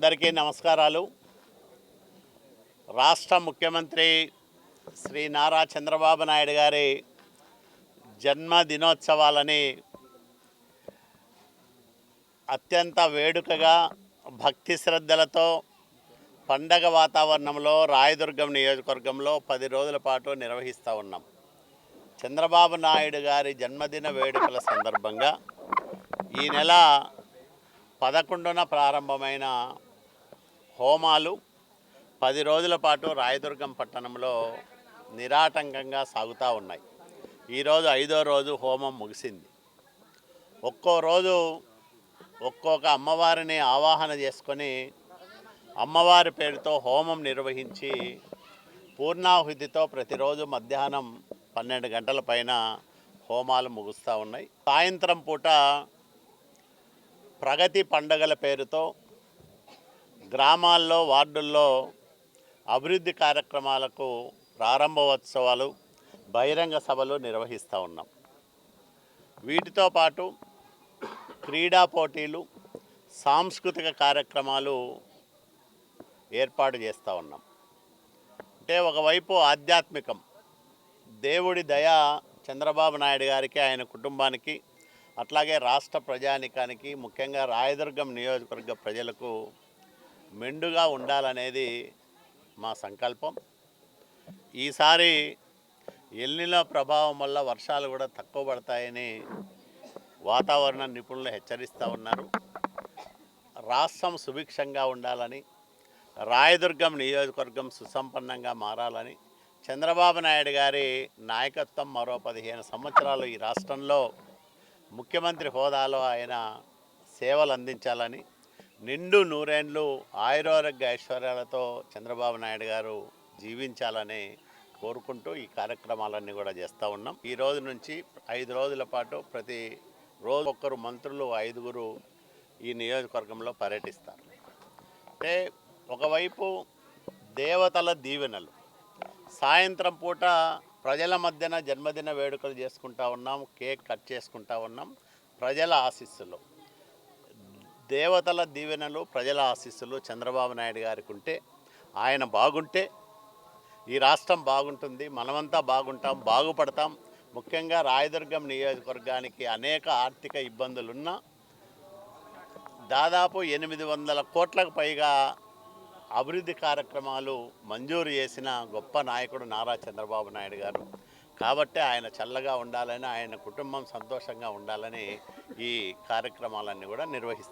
అందరికీ నమస్కారాలు. రాష్ట్ర ముఖ్యమంత్రి శ్రీ నారా చంద్రబాబు నాయుడు గారి జన్మదినోత్సవాలని అత్యంత వేడుకగా భక్తి శ్రద్ధలతో పండగ వాతావరణంలో రాయదుర్గం నియోజకవర్గంలో 10 రోజుల పాటు నిర్వహిస్తూ ఉన్నాం. చంద్రబాబు నాయుడు గారి జన్మదిన వేడుకల సందర్భంగా ఈ నెల 11న ప్రారంభమైన హోమాలు 10 రోజుల పాటు రాయదుర్గం పట్టణంలో నిరాటంకంగా సాగుతూ ఉన్నాయి. ఈరోజు 5వ రోజు హోమం ముగిసింది. ఒక్కో రోజు ఒక్కొక్క అమ్మవారిని ఆవాహన చేసుకొని అమ్మవారి పేరుతో హోమం నిర్వహించి పూర్ణాహుతితో ప్రతిరోజు మధ్యాహ్నం 12 గంటల పైన హోమాలు ముగుస్తూ ఉన్నాయి. సాయంత్రం పూట ప్రగతి పండుగల పేరుతో గ్రామాల్లో వార్డుల్లో అభివృద్ధి కార్యక్రమాలకు ప్రారంభోత్సవాలు బహిరంగ సభలు నిర్వహిస్తూ ఉన్నాం. వీటితో పాటు క్రీడా పోటీలు సాంస్కృతిక కార్యక్రమాలు ఏర్పాటు చేస్తూ ఉన్నాం. అంటే ఒకవైపు ఆధ్యాత్మికం, దేవుడి దయ చంద్రబాబు నాయుడు గారికి, ఆయన కుటుంబానికి, అట్లాగే రాష్ట్ర ప్రజానికానికి, ముఖ్యంగా రాయదుర్గం నియోజకవర్గ ప్రజలకు మెండుగా ఉండాలనేది మా సంకల్పం. ఈసారి ఎల్నినో ప్రభావం వల్ల వర్షాలు కూడా తక్కువ పడతాయని వాతావరణ నిపుణులు హెచ్చరిస్తూ ఉన్నారు. రాష్ట్రం సుభిక్షంగా ఉండాలని, రాయదుర్గం నియోజకవర్గం సుసంపన్నంగా మారాలని, చంద్రబాబు నాయుడు గారి నాయకత్వం మరో 15 సంవత్సరాలు ఈ రాష్ట్రంలో ముఖ్యమంత్రి హోదాలో ఆయన సేవలు అందించాలని, నిండు నూరేండ్లు ఆయురారోగ్య ఐశ్వర్యాలతో చంద్రబాబు నాయుడు గారు జీవించాలని కోరుకుంటూ ఈ కార్యక్రమాలన్నీ కూడా చేస్తూ ఉన్నాం. ఈ రోజు నుంచి 5 రోజుల పాటు ప్రతి రోజు ఒక్కరు మంత్రులు 5గురు ఈ నియోజకవర్గంలో పర్యటిస్తారు. అంటే ఒకవైపు దేవతల దీవెనలు, సాయంత్రం పూట ప్రజల మధ్యన జన్మదిన వేడుకలు చేసుకుంటా ఉన్నాం, కేక్ కట్ చేసుకుంటా ఉన్నాం. ప్రజల ఆశీస్సులు, దేవతల దీవెనలు, ప్రజల ఆశీస్సులు చంద్రబాబు నాయుడు గారికి ఉంటే, ఆయన బాగుంటే ఈ రాష్ట్రం బాగుంటుంది, మనమంతా బాగుంటాం, బాగుపడతాం. ముఖ్యంగా రాయదుర్గం నియోజకవర్గానికి అనేక ఆర్థిక ఇబ్బందులున్నా దాదాపు 800 కోట్లకు పైగా అభివృద్ధి కార్యక్రమాలు మంజూరు చేసిన గొప్ప నాయకుడు నారా చంద్రబాబు నాయుడు గారు. కాబట్టి ఆయన చల్లగా ఉండాలని, ఆయన కుటుంబం సంతోషంగా ఉండాలని ఈ కార్యక్రమాలన్నీ కూడా నిర్వహిస్తారు.